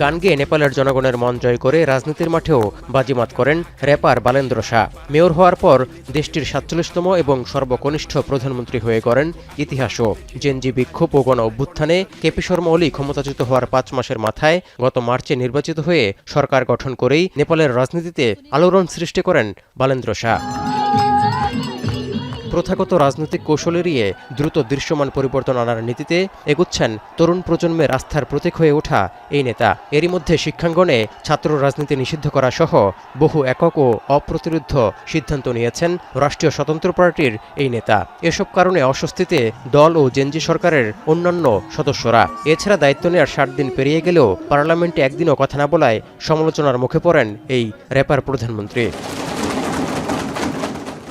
গান গেয়ে নেপালের জনগণের মন জয় করে রাজনীতির মাঠেও বাজিমাত করেন র্যাপার বালেন্দ্র শাহ। মেয়র হওয়ার পর দেশটির ৪৭তম এবং সর্বকনিষ্ঠ প্রধানমন্ত্রী হয়ে গড়েন ইতিহাসও। জেনজি বিক্ষোভ ও গণ অভ্যুত্থানে কেপি শর্মা ওলি ক্ষমতাচ্যুত হওয়ার ৫ মাসের মাথায় গত মার্চে নির্বাচিত হয়ে সরকার গঠন করেই নেপালের রাজনীতিতে আলোড়ন সৃষ্টি করেন বালেন্দ্র শাহ। প্রথাগত রাজনৈতিক কৌশল এড়িয়ে দ্রুত দৃশ্যমান পরিবর্তন আনার নীতিতে এগুচ্ছেন তরুণ প্রজন্মের আস্থার প্রতীক হয়ে ওঠা এই নেতা। এরই মধ্যে শিক্ষাঙ্গনে ছাত্র রাজনীতি নিষিদ্ধ করা সহ বহু একক ও অপ্রতিরোধ্য সিদ্ধান্ত নিয়েছেন রাষ্ট্রীয় স্বতন্ত্র পার্টির এই নেতা। এসব কারণে অস্বস্তিতে দল ও জেনজি সরকারের অন্যান্য সদস্যরা। এছাড়া দায়িত্ব নেওয়ার ৬০ দিন পেরিয়ে গেলেও পার্লামেন্টে একদিনও কথা না বলায় সমালোচনার মুখে পড়েন এই র্যাপার প্রধানমন্ত্রী।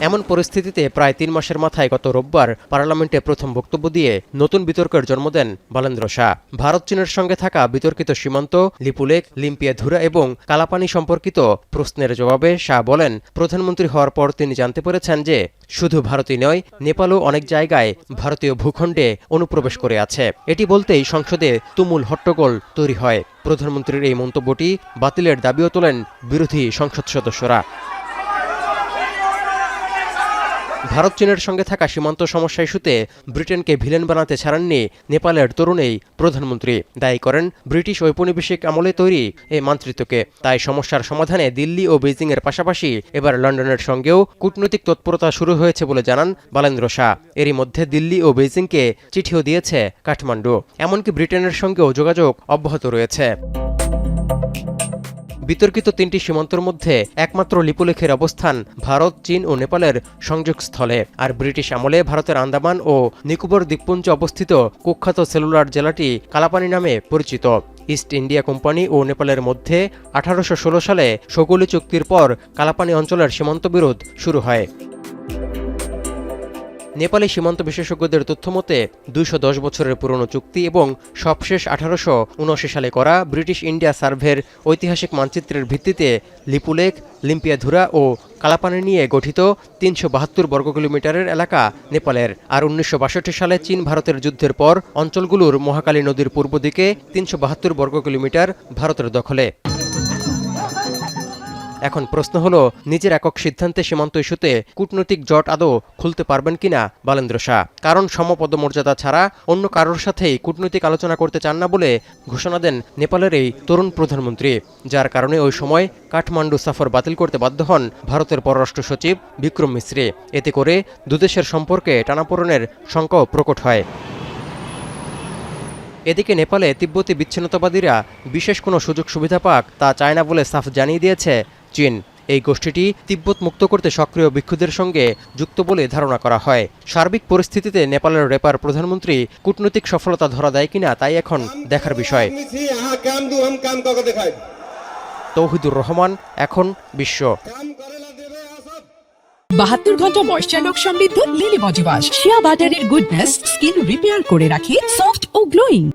এমন পরিস্থিতিতে প্রায় ৩ মাসের মাথায় গত রোববার পার্লামেন্টে প্রথম বক্তব্য দিয়ে নতুন বিতর্কের জন্ম দেন বালেন্দ্র শাহ। ভারত চীনের সঙ্গে থাকা বিতর্কিত সীমান্ত, লিপুলেক, লিম্পিয়াধুরা এবং কালাপানি সম্পর্কিত প্রশ্নের জবাবে শাহ বলেন, প্রধানমন্ত্রী হওয়ার পর তিনি জানতে পেরেছেন যে শুধু ভারতই নয়, নেপালও অনেক জায়গায় ভারতীয় ভূখণ্ডে অনুপ্রবেশ করে আছে। এটি বলতেই সংসদে তুমুল হট্টগোল তৈরি হয়। প্রধানমন্ত্রীর এই মন্তব্যটি বাতিলের দাবিও তোলেন বিরোধী সংসদ সদস্যরা। ভারত চীনের সঙ্গে থাকা সীমান্ত সমস্যা ইস্যুতে ব্রিটেনকে ভিলেন বানাতে ছাড়েননি নেপালের তরুণ এই প্রধানমন্ত্রী। দায়ী করেন ব্রিটিশ ঔপনিবেশিক আমলে তৈরি এই মানচিত্রকে। তাই সমস্যার সমাধানে দিল্লি ও বেইজিংয়ের পাশাপাশি এবার লন্ডনের সঙ্গেও কূটনৈতিক তৎপরতা শুরু হয়েছে বলে জানান বালেন্দ্র শাহ। এরই মধ্যে দিল্লি ও বেইজিংকে চিঠিও দিয়েছে কাঠমান্ডু। এমনকি ব্রিটেনের সঙ্গেও যোগাযোগ অব্যাহত রয়েছে। বিতর্কিত ৩টি সীমান্তের মধ্যে একমাত্র লিপুলেখের অবস্থান ভারত, চীন ও নেপালের সংযোগস্থলে। আর ব্রিটিশ আমলে ভারতের আন্দামান ও নিকোবর দ্বীপপুঞ্জে অবস্থিত কুখ্যাত সেলুলার জেলাটি কালাপানি নামে পরিচিত। ইস্ট ইন্ডিয়া কোম্পানি ও নেপালের মধ্যে ১৮১৬ সালে সগৌলি চুক্তির পর কালাপানি অঞ্চলের সীমান্ত বিরোধ শুরু হয়। নেপালি সীমান্ত বিশেষজ্ঞদের তথ্যমতে ২১০ বছরের পুরনো চুক্তি এবং সবশেষ ১৮৭৯ সালে করা ব্রিটিশ ইন্ডিয়া সার্ভের ঐতিহাসিক মানচিত্রের ভিত্তিতে লিপুলেক, লিম্পিয়াধুরা ও কালাপানি নিয়ে গঠিত ৩৭২ বর্গ কিলোমিটারের এলাকা নেপালের। আর ১৯৬২ সালে চীন ভারতের যুদ্ধের পর অঞ্চলগুলোর মহাকালী নদীর পূর্ব দিকে ৩৭২ বর্গ কিলোমিটার ভারতের দখলে। এখন প্রশ্ন হলো, নিজের একক সিদ্ধান্তে সীমান্ত ইস্যুতে কূটনৈতিক জট আদৌ খুলতে পারবেন কিনা বালেন্দ্র শাহ। কারণ সমপদমর্যাদা ছাড়া অন্য কারোর সাথেই কূটনৈতিক আলোচনা করতে চান না বলে ঘোষণা দেন নেপালের এই তরুণ প্রধানমন্ত্রী। যার কারণে ওই সময় কাঠমান্ডু সফর বাতিল করতে বাধ্য হন ভারতের পররাষ্ট্র সচিব বিক্রম মিশ্রি। এতে করে দুদেশের সম্পর্কে টানাপোড়েনের শঙ্কাও প্রকট হয়। এদিকে নেপালে তিব্বতী বিচ্ছিন্নতাবাদীরা বিশেষ কোনো সুযোগ সুবিধা পাক তা চায় না বলে সাফ জানিয়ে দিয়েছে চীন। এই গোষ্ঠীটি তিব্বত মুক্ত করতে সক্রিয় ভিক্ষুদের সঙ্গে যুক্ত বলে ধারণা করা হয়। সার্বিক পরিস্থিতিতে নেপালের র্যাপার প্রধানমন্ত্রী কূটনৈতিক সফলতা ধরা দেয় কিনা তাই এখন দেখার বিষয়। তৌহিদুর রহমান, এখন বিশ্ব। ৭২ ঘন্টা ময়েশ্চার লক সমৃদ্ধ লিলি বডি ওয়াশ। শিয়া বাটারের গুডনেস স্কিন রিপেয়ার করে রাখে সফট ও গ্লোয়িং।